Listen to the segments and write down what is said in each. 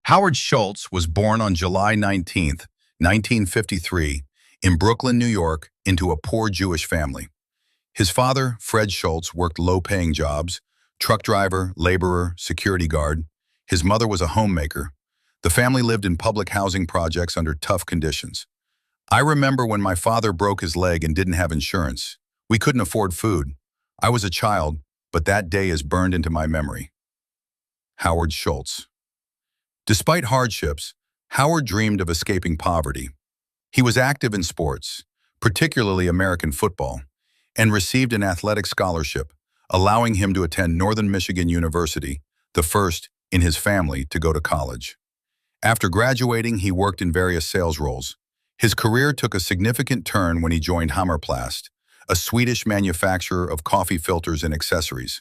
Howard Schultz was born on July 19th, 1953, in Brooklyn, New York, into a poor Jewish family. His father, Fred Schultz, worked low-paying jobs: truck driver, laborer, security guard. His mother was a homemaker. The family lived in public housing projects under tough conditions. I remember when my father broke his leg and didn't have insurance. We couldn't afford food. I was a child, but that day is burned into my memory. Howard Schultz. Despite hardships, Howard dreamed of escaping poverty. He was active in sports, particularly American football, and received an athletic scholarship, allowing him to attend Northern Michigan University, the first in his family to go to college. After graduating, he worked in various sales roles. His career took a significant turn when he joined Hammerplast, a Swedish manufacturer of coffee filters and accessories.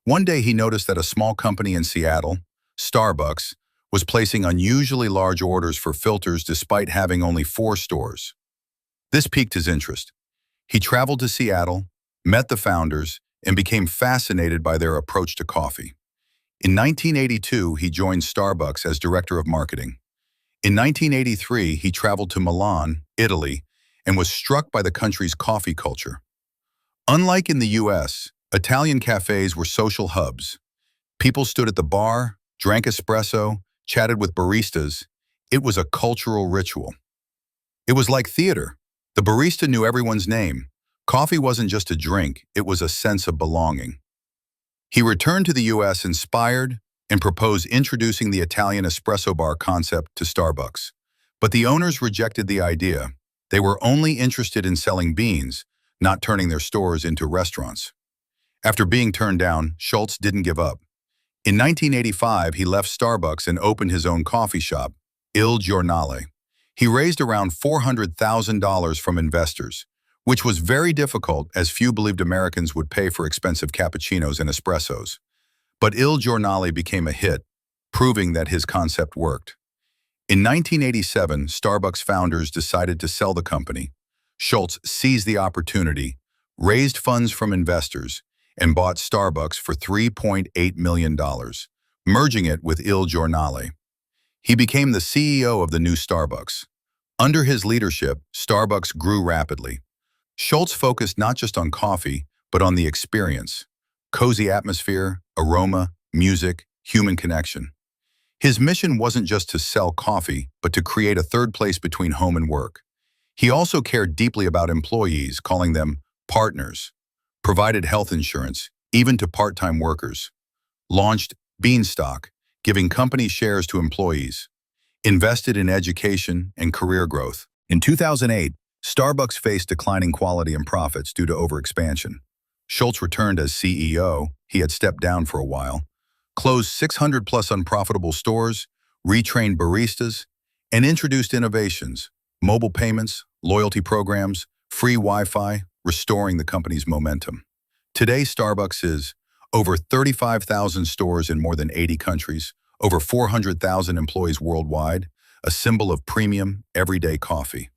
One day he noticed that a small company in Seattle, Starbucks, was placing unusually large orders for filters despite having only 4 stores. This piqued his interest. He traveled to Seattle, met the founders, and became fascinated by their approach to coffee. In 1982, he joined Starbucks as director of marketing. In 1983, he traveled to Milan, Italy, and was struck by the country's coffee culture. Unlike in the US, Italian cafes were social hubs. People stood at the bar, drank espresso, chatted with baristas. It was a cultural ritual. It was like theater. The barista knew everyone's name. Coffee wasn't just a drink, it was a sense of belonging. He returned to the US inspired and proposed introducing the Italian espresso bar concept to Starbucks. But the owners rejected the idea. They were only interested in selling beans, not turning their stores into restaurants. After being turned down, Schultz didn't give up. In 1985, he left Starbucks and opened his own coffee shop, Il Giornale. He raised around $400,000 from investors, which was very difficult as few believed Americans would pay for expensive cappuccinos and espressos. But Il Giornale became a hit, proving that his concept worked. In 1987, Starbucks founders decided to sell the company. Schultz seized the opportunity, raised funds from investors, and bought Starbucks for $3.8 million, merging it with Il Giornale. He became the CEO of the new Starbucks. Under his leadership, Starbucks grew rapidly. Schultz focused not just on coffee, but on the experience: cozy atmosphere, aroma, music, human connection. His mission wasn't just to sell coffee, but to create a third place between home and work. He also cared deeply about employees, calling them partners, provided health insurance, even to part-time workers, launched Beanstalk, giving company shares to employees, invested in education and career growth. In 2008, Starbucks faced declining quality and profits due to overexpansion. Schultz returned as CEO. He had stepped down for a while, closed 600-plus unprofitable stores, retrained baristas, and introduced innovations: mobile payments, loyalty programs, free Wi-Fi, restoring the company's momentum. Today, Starbucks is over 35,000 stores in more than 80 countries, over 400,000 employees worldwide, a symbol of premium, everyday coffee.